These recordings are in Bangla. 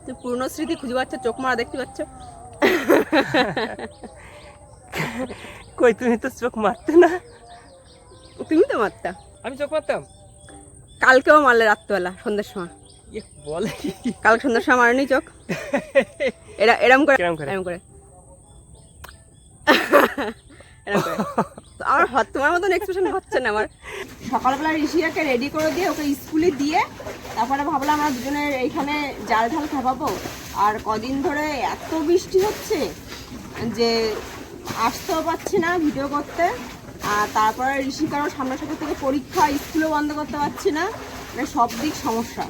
তুই পুরনো স্মৃতি খুঁজে পাচ্ছ, চোখ মারা দেখতে পাচ্ছ। কই তুমি তো চোখ মারতে না। তুমি তো মারতা। আমি চোখ মারতাম? কালকেও মারলে রাত্রেবেলা সন্ধ্যের সময়। বলে কালকে সন্ধ্যের সময় মারেনি চোখ? এরম করে এরম করে এরম করে এরম করে। তো আমার তোমার মতন এক্সপ্রেশন হচ্ছে না আমার। সকালবেলা ঋষিয়াকে রেডি করে দিয়ে ওকে স্কুলে দিয়ে তারপরে ভাবলাম আমরা দুজনে এইখানে জাল ঝাল খাওয়াবো। আর কদিন ধরে এত বৃষ্টি হচ্ছে যে আসতেও পারছি না ভিডিও করতে। আর তারপরে ঋষিকারও সামনের সাথে থেকে পরীক্ষা, স্কুলও বন্ধ করতে পারছি না, মানে সব দিক সমস্যা।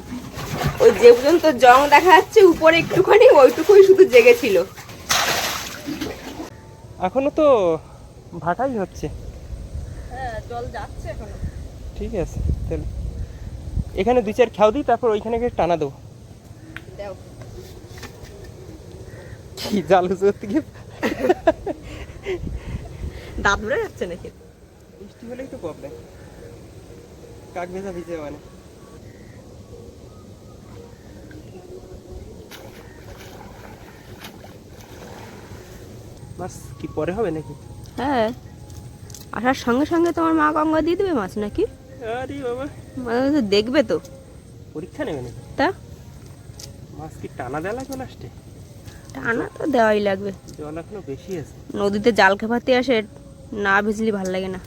ওই যে পর্যন্ত জং দেখা যাচ্ছে উপরে একটুখানি, ওইটুকুই শুধু জেগেছিল। এখনো তো ভাটাই হচ্ছে। হ্যাঁ, জল যাচ্ছে এখনো। ঠিক আছে, তাহলে এখানে 2-4 খেয়াও দিই, তারপর ওইখানে গিয়ে টানা দেবো। দাও। কি জাল করতে গিয়ে দাঁত ধরে যাচ্ছে নাকি? বৃষ্টি হলেই তো প্রবলেম, কাক ভেজা ভিজে মানে। মাছ কি পরে হবে নাকি? হ্যাঁ, আসার সঙ্গে সঙ্গে তোমার মা গঙ্গা দিয়ে দেবে মাছ নাকি? আরে বাবা, মানে তো দেখবে তো। পরীক্ষা নেবে নাকি? তা মাছ কি টানা দেওয়া লাগবে লাস্টে? টানা তো দেওয়াই লাগবে। জল এখনো বেশি আছে। নদীতে জাল খেপাতে আসে, না ভিজলি ভাল লাগে না।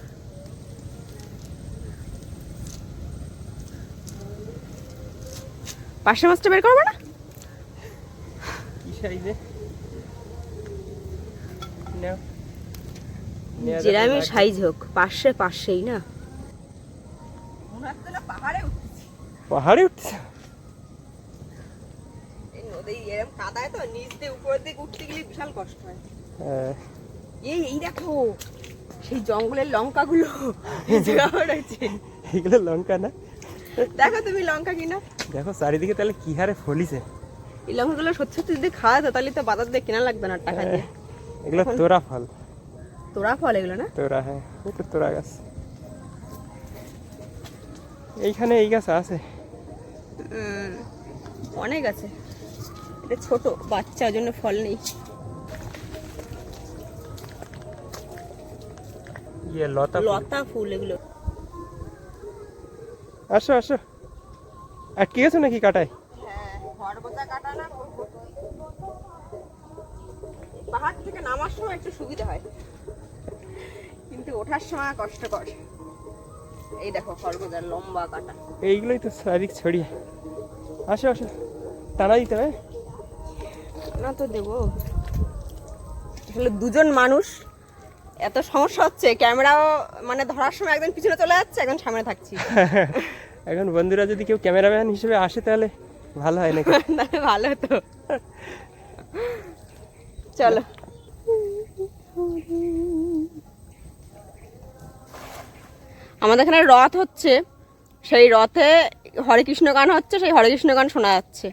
পার্শে মাছটা বের করবো না? কি সাইজে? যেরামি সাইজ হোক, পার্শেই না। পাহাড়ে উঠছে? এই নদী এরকম কাদায় তো নিচ দিয়ে উপরের দিকে উঠতে গেলে বিশাল কষ্ট হয়। হ্যাঁ। এই দেখো সেই জঙ্গলের লঙ্কাগুলো রয়েছে। এগুলো লঙ্কা না? দেখো তুমি লঙ্কা কিনা। দেখো চারিদিকে তাহলে কি হারে ফলিছে। এই লঙ্কাগুলো সত্যি সত্যি যদি খাওয়া যেত তাহলে তো বাজার দিয়ে কেনা লাগবে না টাকা দিয়ে। এগুলো তোরা ফল। তোরা ফল এগুলো না? তোরা, হ্যাঁ, এটা তোরা গাছ। এইখানে এই গাছ আছে অনেক আছে। এটা ছোট বাচ্চা, ওই জন্য ফল নেই। লতা ফুল এগুলো। আসো আসো, আটকে গেছো নাকি কাটায়? হ্যাঁ, খড়গোটা কাটা না। পাহাড় থেকে নামার সময় একটু সুবিধা হয়, কিন্তু ওঠার সময় কষ্টকর। এই দেখো খড়গোটার লম্বা কাটা। এইগুলোই তো চারিদিক ছড়িয়ে। আসো আসো, টানা দিতে হবে না তো দেবো। আসলে দুজন মানুষ, এত সমস্যা হচ্ছে। ক্যামেরাও মানে ধরার সময় একজন পিছনে চলে যাচ্ছে, একজন সামনে থাকছি। এখন বন্ধুরা যদি কেউ ক্যামেরাম্যান হিসেবে আসে তাহলে ভালো হয় নাকি? ভালো তো, চলো। আমাদের এখানে রথ হচ্ছে, সেই রথে হরে কৃষ্ণ গান হচ্ছে, সেই হরে কৃষ্ণ গান শোনা যাচ্ছে।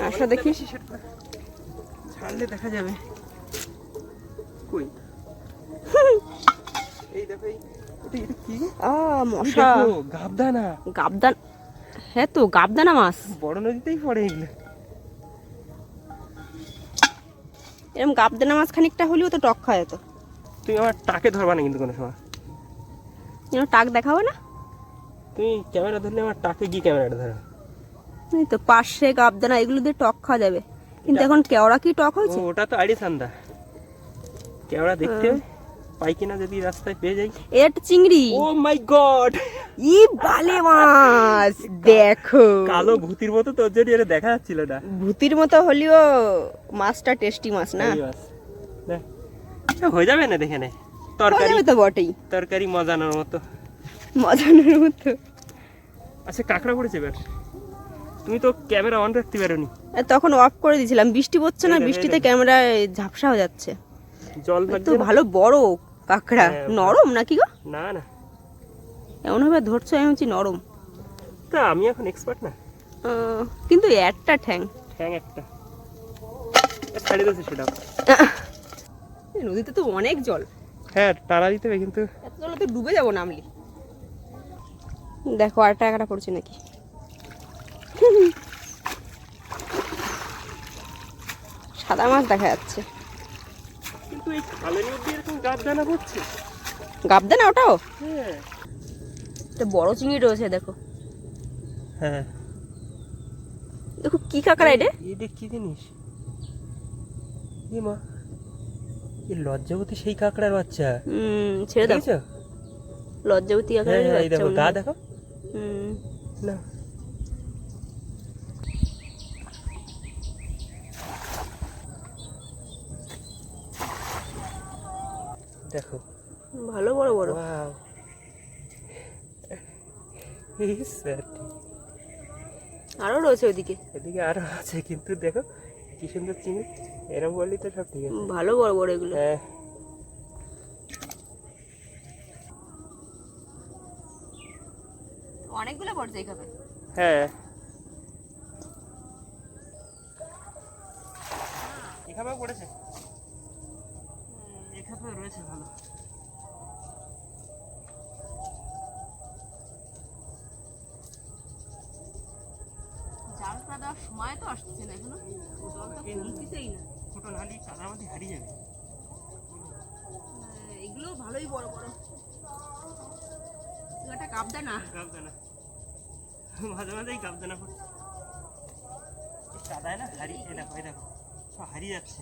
আসলে দেখি, ছাড়লে দেখা যাবে। কই এই দেখো, এটা কি? মশা। গাবদানা। গাবদান, হ্যাঁ তো গাবদানা মাছ বড় নদীতেই পড়ে এগুলো। এরকম গাবদানা মাছ খানিকটা হলেও তো টক খায় তো। তুমি আমার টাকে ধরবা না কিন্তু কোনো সময়। টাক দেখাবো না? তুমি ক্যামেরা ধরলে আমার টাকে গিয়ে ক্যামেরাটা ধরো। এই তো পার্শে গাবদানা এগুলো দিয়ে টক খাওয়া যাবে, কিন্তু এখন কেওড়া কি টক হয়েছে? ওটা তো আইডি সান্দা। কেওড়া দেখতে পাই কিনা যদি রাস্তায় পেয়ে যাই। এটা একটা চিংড়ি। ও মাই গড, ই বালে মাছ দেখো। কালো ভূতির মতো তোর জন্য এটা দেখা যাচ্ছিল না। ভূতির মতো হলেও মাছটা টেস্টি মাছ না? হয়ে যাবে না দেখে নে, তরকারি তো বটেই, তরকারি মজানোর মতো। মজানোর মতো। আচ্ছা, কাঁকড়া পড়েছে এবার। তুমি তো ক্যামেরা অন রাখতে পারোনি। তখন অফ করে দিয়েছিলাম, বৃষ্টি পড়ছে না, বৃষ্টিতে ক্যামেরা ঝাপসা হয়ে যাচ্ছে। জল তো ভালো বড় কাঁকড়া। নরম নাকি গো? না না, এমন ভাবে ধরছো আমি হচ্ছি নরম। তা আমি এখন এক্সপার্ট না। কিন্তু একটা ঠ্যাং একটা ছাড়ি দিয়েছে সেটা। নদীতে তো অনেক জল। হ্যাঁ, টানা দিতে হবে, কিন্তু এত জলে তো ডুবে যাবো নামলি। দেখো আর টাকাটা পড়ছে নাকি। সাদা মাছ দেখা যাচ্ছে, কিন্তু এই খালের মধ্যে এরকম গাবদানা পড়ছে। গাবদা না ওটাও? হ্যাঁ তো বড় চিংড়ি রয়েছে দেখো। হ্যাঁ দেখো কি কাঁকড়া এটা? এটা কি জিনিস? এ মা, এই লজ্জাবতী সেই কাঁকড়ার বাচ্চা। ছেড়ে দাও। দেখেছো? লজ্জাবতী হ্যাঁ কাঁকড়ার হ্যাঁ, এই বাচ্চা দেখো মনে গা হয়। দেখো না। দেখো ভালো বড় বড়। ওয়াও, এই স্যারটি। আরো রয়েছে ওইদিকে। এদিকে আরো আছে, কিন্তু দেখো কি সুন্দর চিংড়ি। এরকম বললি তো সব ঠিক আছে। ভালো বড় বড় এগুলো। হ্যাঁ অনেকগুলো পড়ছে এই খাবে। হ্যাঁ, এখানেও পড়েছে, এখানেও রয়েছে ভালো। জাল ফেলা দেওয়ার সময় তো আসছে না এখনো, জল তো কমতিছেই না। ছোট নালি কাদার মধ্যে হারিয়ে যাবে। এগুলো ভালোই বড় বড়। এটা গাবদানা। গাবদানা, মাঝে মাঝেই গাবদানা পড়ছে। কাদায় না হারিয়ে, এই দেখো এই দেখো সব হারিয়ে যাচ্ছে।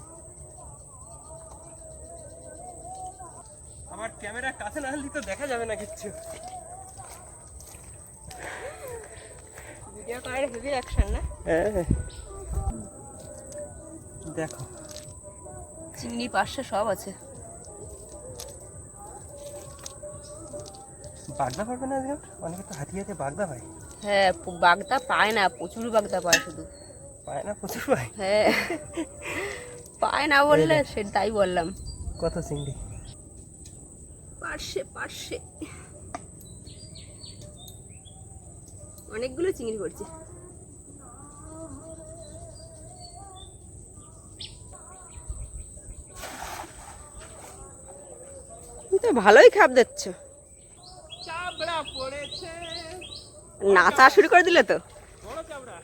আমার ক্যামেরা কাছে না হলে তো দেখা যাবে না কিচ্ছু। ভিডিও করার হেভি অ্যাকশন না? হ্যাঁ দেখো চিংড়ি পাশে সব আছে। বাগদা পারবে না আজকাল? অনেকে তো হাতি হাতে বাগদা পায়। হ্যাঁ, বাগদা পায় না, প্রচুর বাগদা পায় শুধু। পায় না, প্রচুর পায়। হ্যাঁ, পায় না বললে সেটাই বললাম। কত চিংড়ি পার্শে পার্শে অনেকগুলো চিংড়ি পড়ছে। তো ভালোই খাপ দিচ্ছ। চাবড়া পড়েছে, নাচা শুরু করে দিলে তো। বড় চাবড়া।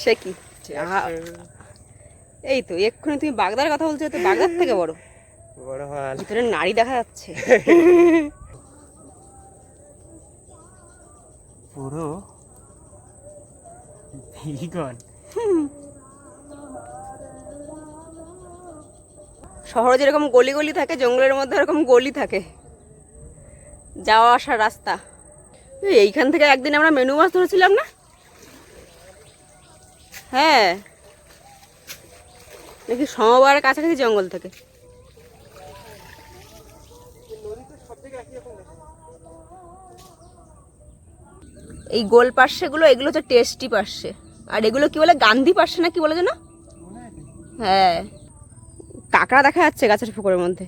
সে কি, এই তো এক্ষুনি তুমি বাগদার কথা বলছো, তো বাগদার থেকে বড় বড় মাল। ভিতরে নাড়ি দেখা যাচ্ছে। পুরো ভিগন। শহরে যেরকম গলি গলি থাকে, জঙ্গলের মধ্যে এরকম গলি থাকে, যাওয়া আসার রাস্তা। এইখান থেকে একদিন আমরা মেনু মাছ ধরেছিলাম না? হ্যাঁ, নাকি সমবারের কাছাকাছি জঙ্গল থেকে। এই গোল পার্শ্বেগুলো, এগুলো হচ্ছে টেস্টি পার্শ্বে, আর এগুলো কি বলে, গান্ধী পার্শ্বে না কি বলে যেন? হ্যাঁ, কাঁকড়া দেখা যাচ্ছে গাছের পুকুরের মধ্যে।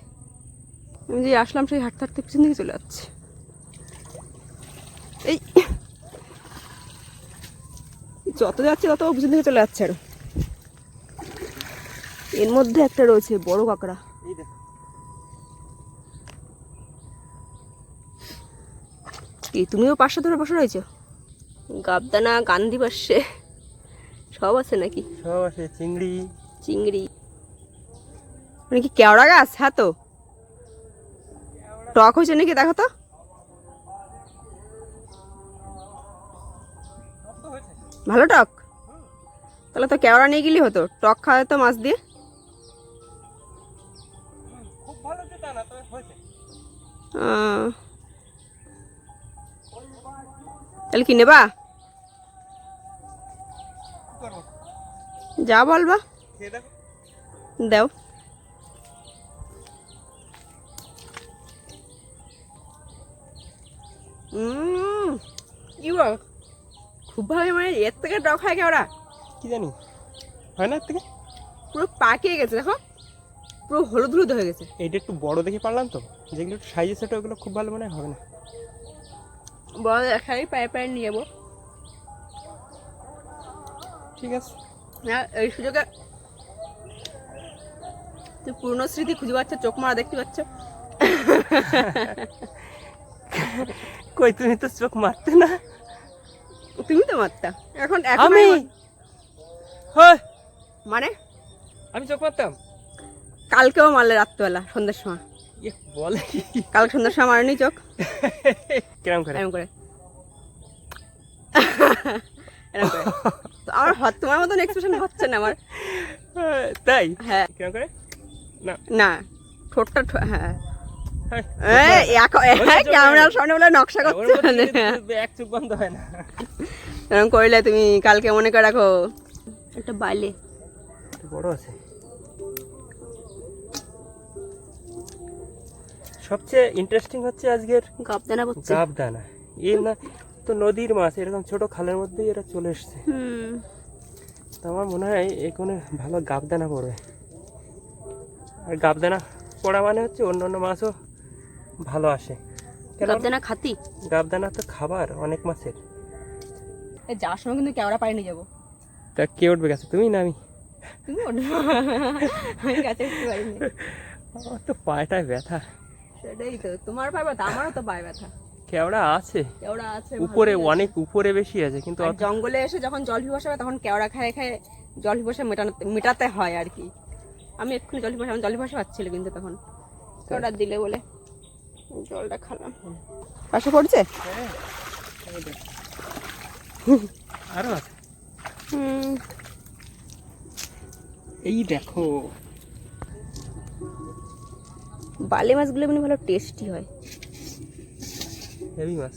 আমি যে আসলাম সেই হাঁটতে হাঁটতে পিছন দিকে চলে যাচ্ছে। এই যত যাচ্ছে তত পিছন দিকে চলে যাচ্ছে। আর এর মধ্যে একটা রয়েছে বড় কাঁকড়া। এই দেখো কি তুমিও পার্শ্বে ধরে বসে রয়েছো? গাবদানা, গান্ধী পার্শ্বে সব আছে নাকি? সব আছে, চিংড়ি। চিংড়ি মানে কি কেওড়া গাছ? হ্যাঁ, তো টক হয়েছে নাকি দেখো তো। ভালো টক? তাহলে তো কেওড়া নিয়ে গেলেই হতো, টক খাওয়া তো মাছ দিয়ে। খুব ভালো যে তা না, তবে হয়েছে। তাহলে কি নেবা? কি করবো? যা বলবা খেয়ে দেখো। দাও। কি বল, খুব ভালো। মানে এর থেকে টক হয় কেওড়া? কি জানি, হয় না এর থেকে? পুরো পাকিয়ে গেছে দেখো, পুরো হলুদ হলুদ হয়ে গেছে। এইটা একটু বড় দেখে পারলাম তো, যেগুলো একটু সাইজে ছোট ওগুলো খুব ভালো মনে হবে না। বড় একসাথে পায়ে পায়ে নিয়ে যাবো। ঠিক আছে, হ্যাঁ, এই সুযোগে তুই পুরনো স্মৃতি খুঁজে পাচ্ছ, চোখ মারা দেখতে পাচ্ছ। কই, তুমি তো চোখ মারতে না। তুমি তো মারতা, এখন আমি মানে আমি চোখ মারতাম? কালকেও মারলে রাত্রিবেলা সন্ধ্যের সময়। ইয়ে বলে কি? কাল সন্ধ্যার সময় মারেনি চোখ? কিরম করে? এরকম করে এরকম করে। তো আমার তোমার মতন এক্সপ্রেশন হচ্ছে না আমার। তাই? হ্যাঁ। কিরম করে? না না, ঠোঁটটা হ্যাঁ হ্যাঁ, ক্যামেরার সামনে বলে নকশা ওর করছে মধ্যে এক চোখ বন্ধ হয় না। এরকম করলে তুমি কালকে মনে করে রাখো। একটা বাইলে বড় আছে। সবচেয়ে ইন্টারেস্টিং হচ্ছে আজকের গাবদানা করছে। গাবদানা। এই না তো নদীর মাছ, এরকম ছোট খালের মধ্যেই এরা চলে এসছে। তো আমার মনে হয় এখানে ভালো গাবদানা পড়বে। আর গাবদানা পড়া মানে হচ্ছে অন্য অন্য মাছও ভালো আসে। গাবদানা খাতি? গাবদানা তো খাবার অনেক মাছের। যাওয়ার সময় কিন্তু কেওড়া পাড়ে নিয়ে যাবো। তা কে উঠবে গাছে, তুমি না আমি? তুমি ওঠো, আমি গাছে উঠতে পারিনি। আমার তো পায়েটায় ব্যথা। সেটাই তো, তোমার পায়ে ব্যথা, আমারও তো পায়ে ব্যথা। কেওড়া আছে কেওড়া আছে উপরে, অনেক উপরে বেশি আছে, কিন্তু আর জঙ্গলে এসে যখন জল পিপাসা হবে তখন কেওড়া খেয়ে খেয়ে জল পিপাসা মেটাতে হয় আর কি। আমি এক্ষুনি জল পিপাসা, আমার জল পিপাসা পাচ্ছিল কিন্তু তখন কেওড়া দিলে বলে জলটা খেলাম। পাশে পড়ছে? আরো আছে। এই দেখো বালে মাছগুলো মানে ভালো টেস্টি হয়। হেভি মাছ।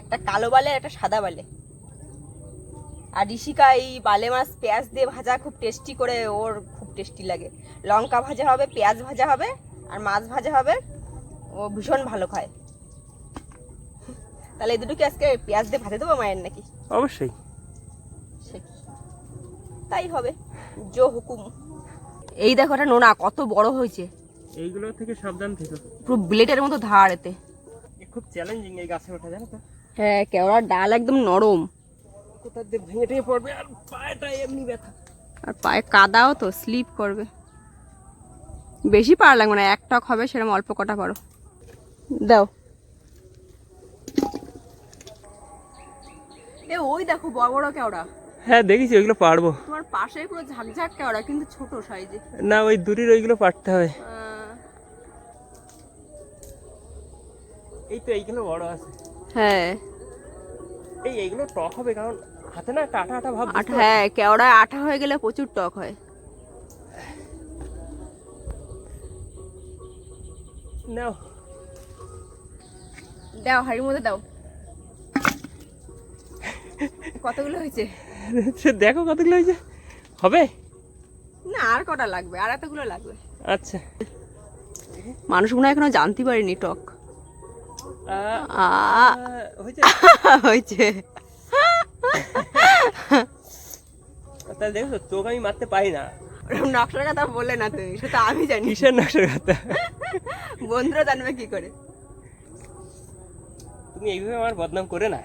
একটা কালো বালে একটা সাদা বালে। আর ঋষিকা এই বালে মাছ পেঁয়াজ দিয়ে ভাজা খুব টেস্টি করে, ওর খুব টেস্টি লাগে। লঙ্কা ভাজা হবে, পেঁয়াজ ভাজা হবে আর মাছ ভাজা হবে, ও ভীষণ ভালো খায়। তাহলে এই দুটো কি আজকে পেঁয়াজ দিয়ে ভাজা দেবো মায়ের নাকি? অবশ্যই। তাই হবে, জো হুকুম। এই দেখো এটা নোনা কত বড় হয়েছে। এইগুলো থেকে সাবধান থেকো, পুরো ব্লেডের মতো ধার এতে। খুব চ্যালেঞ্জিং এই গাছে ওঠা, জানো তো? হ্যাঁ, কেওড়ার ডাল একদম নরম। কোথা দিয়ে ভেঙে টেঙে পড়বে, আর পায়েটা এমনি ব্যথা। আর পায়ে কাদাও তো, স্লিপ করবে। বেশি পাড়া লাগবে না, এক টক হবে সেরকম অল্প কটা পারো। দাও। এ ওই দেখো বড় বড় কেওড়া। হ্যাঁ দেখেছি, ওইগুলো পারবো। তোমার পাশেই পুরো ঝাকঝাক কেওড়া, কিন্তু ছোট সাইজে। না, ওই দূরের ওইগুলো পারতে হবে। এই তো এইগুলো বড় আছে। হ্যাঁ, এইগুলো টক হবে, কারণ হাতে না একটা আঠা আঠা ভাব। হ্যাঁ, কেওড়া আঠা হয়ে গেলে প্রচুর টক হয়। নাও দাও, হাড়ির মধ্যে দাও। কতগুলো হয়েছে সে দেখো, কতগুলো হয়েছে। হবে না, আর কটা লাগবে? আর এতগুলো লাগবে? আচ্ছা। মানুষ মনে হয় এখনো জানতে পারিনি টক। হয়েছে। তাহলে দেখো, চোখ আমি মারতে পারি না। নকশার কথা বললে না তুমি, সেটা আমি জানি। কিসের নকশার কথা? বন্ধুরা জানবে কি করে? তুমি এইভাবে আমার বদনাম করে না,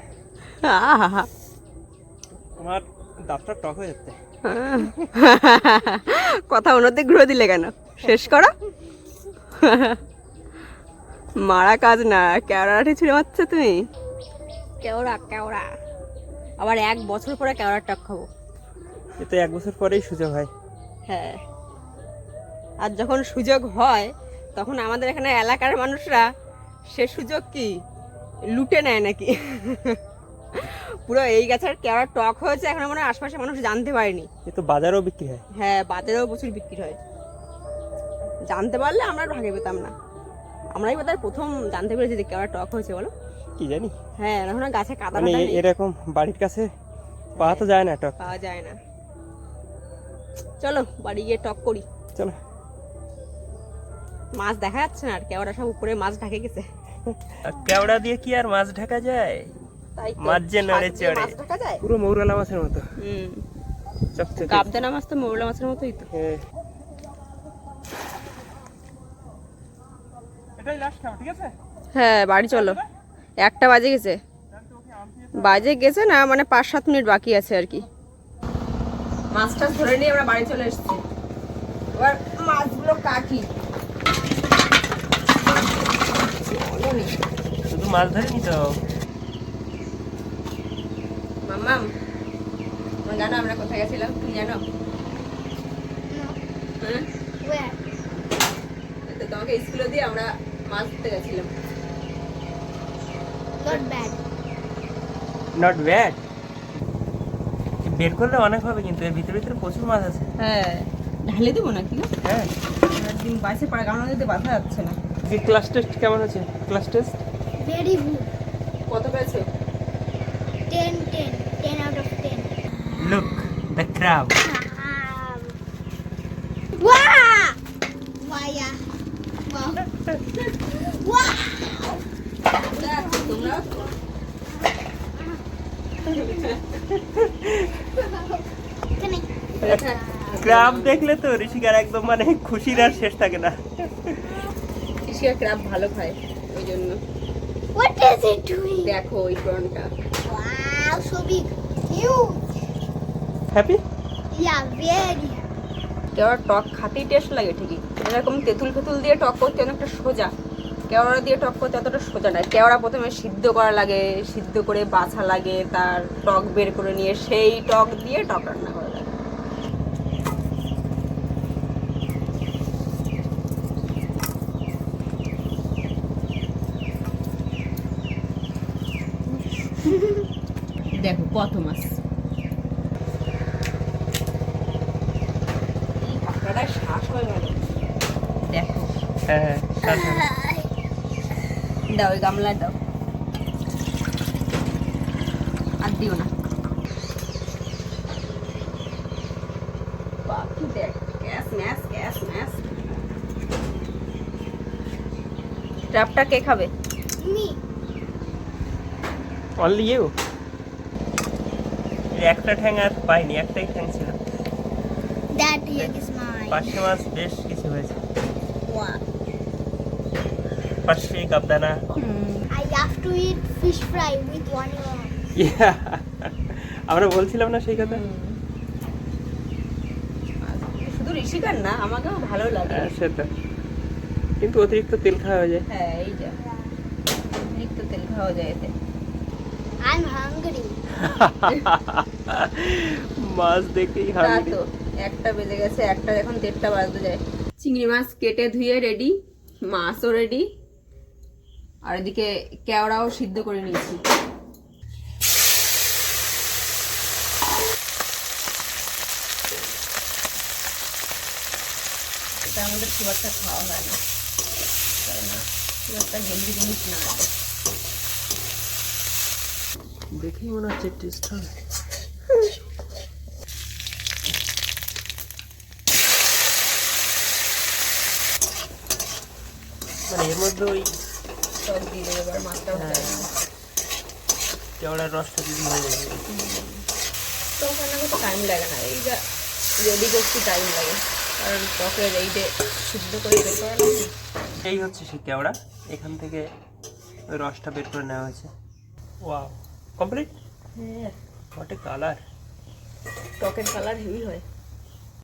আমার দাঁতটা টক হয়ে যাচ্ছে। কথা অন্যতে ঘুরে দিলে কেন? শেষ করো। মারা কাজ না, কেওড়া লাঠি ছুঁড়ে মারছো তুমি। কেওড়া কেওড়া, আবার 1 বছর পরে কেওড়ার টক খাবো। এ তো 1 বছর পরেই সুযোগ হয়। হ্যাঁ, আর যখন সুযোগ হয় তখন আমাদের এখানে এলাকার মানুষরা সে সুযোগ কি লুটে নেয় নাকি? পুরো এই গাছের কেওড়া টক হয়েছে, এখন মনে হয় আশপাশের মানুষ জানতে পারেনি। এ তো বাজারেও বিক্রি হয়। হ্যাঁ, বাজারেও প্রচুর বিক্রি হয়। জানতে পারলে আমরা ভাগে পেতাম না। আমরাই বোধহয় প্রথম জানতে পেরেছি যে কেওড়া টক হয়েছে, বলো? কি জানি। হ্যাঁ, এখন গাছে কাদা মানে এরকম বাড়ির কাছে পাওয়া তো যায় না, টক পাওয়া যায় না। চলো বাড়ি গিয়ে টক করি। চলো। মাছ দেখা যাচ্ছে না, আর কেওড়া সব উপরে মাছ ঢাকে গেছে। কেওড়া দিয়ে কি আর মাছ ঢাকা যায়? তাই মাছ যে নড়ে চড়ে, মাছ ঢাকা যায় পুরো মৌরলা মাছের মতো। চকচকে। গাবদানা মাছ তো মৌরলা মাছের মতোই তো। এটাই লাস্ট খাও, ঠিক আছে? হ্যাঁ, বাড়ি চলো, 1টা বাজে গেছে। না, মানে 5-7 মিনিট বাকি আছে আর কি। মাছটা ধরে নিয়ে আমরা বাড়ি চলে এসেছি। এবার মাছগুলো কাটি। শুধু মাছ ধরে নি তো মাম্মাম, তোমরা জানো আমরা কোথায় গেছিলাম, তুমি জানো? হ্যাঁ? Where? এই তো তোমাকে স্কুলে দিয়ে আমরা মাছ ধরতে গেছিলাম। Not bad. Not bad. বের করলে অনেক হবে, কিন্তু এর ভিতরে ভিতরে প্রচুর মাছ আছে। হ্যাঁ, ঢালে দেবো নাকি গো? হ্যাঁ। একদিন বাসে পড়া কারণ যদি বাধা যাচ্ছে না। যে ক্লাস টেস্ট কেমন হচ্ছে? Class test Very good. কত পেয়েছো? 10, 10. 10 out of 10. Look the crab. Wow! Wow, yeah. Wow. Wow! তোমরা Can I? ক্রাব দেখলে তো ঋষিকার একদম মানে খুশির আর শেষ থাকে না। ইশিয়া ক্র্যাব ভালো খায় ওই জন্য। What is it doing? দেখো ওই প্রনটা। Wow, so big. Huge. Happy? Yeah, very. কেওড়া টক খাতেই টেস্ট লাগে ঠিকই, এরকম তেঁতুল ফেতুল দিয়ে টক করতে অনেকটা সোজা, কেওড়া দিয়ে টক করতে অতটা সোজা নয়। কেওড়া প্রথমে সিদ্ধ করা লাগে, সিদ্ধ করে বাছা লাগে, তার টক বের করে নিয়ে সেই টক দিয়ে টক রান্না করা লাগে। দেখো কত মাছ, এই কাঁকড়াটায় শ্বাস হয়ে গেল। দেখো হ্যাঁ দাও ওই গামলায় দাও, আর দিও না। পাখি দেখ, ক্যাস ম্যাস ক্যাস ম্যাস। ট্রাপটা কে খাবে? Me. Only you. একটা ঠ্যাং আর পাইনি, একটাই ঠ্যাং ছিল। That egg is mine. পার্শে মাছ বেশ কিছু হয়েছে। Wow. পার্শে কাবদানা। I have to eat fish fry with one arm. আমরা বলছিলাম না সেই কথা? শুধু ঋষিকার না, আমাকেও ভালো লাগে। হ্যাঁ সেটা, কিন্তু অতিরিক্ত তেল খাওয়া হয়ে যায়। হ্যাঁ এই যা অতিরিক্ত তেল খাওয়া যায় এতে। I'm hungry. মাছ দেখেই তা হাঁড়ি। তো একটা বেজে গেছে, একটা এখন 1:30 বাজতে যায়। চিংড়ি মাছ কেটে ধুয়ে রেডি, মাছও রেডি, আর এদিকে কেওড়াও সিদ্ধ করে নিয়েছি। এটা আমাদের খুব একটা খাওয়া হয় না, কারণ খুব একটা হেলদি জিনিস না এটা। দেখেই মনে হচ্ছে টেস্ট হবে। মানে এর মধ্যে ওই সব দিয়ে দেবো, এবার মাছটাও হ্যাঁ। দেবো। কেওড়ার রসটা দিদি হয়ে যাবে। তো রান্না করতে টাইম লাগে না, এই যা রেডি করতে টাইম লাগে, কারণ টকের এই যে সিদ্ধ করে বের করা লাগে। এই হচ্ছে সেই কেওড়া, এখান থেকে ওই রসটা বের করে নেওয়া হয়েছে। Wow, complete. হ্যাঁ, হোয়াট এ কালার। টকের কালার হেভি হয়।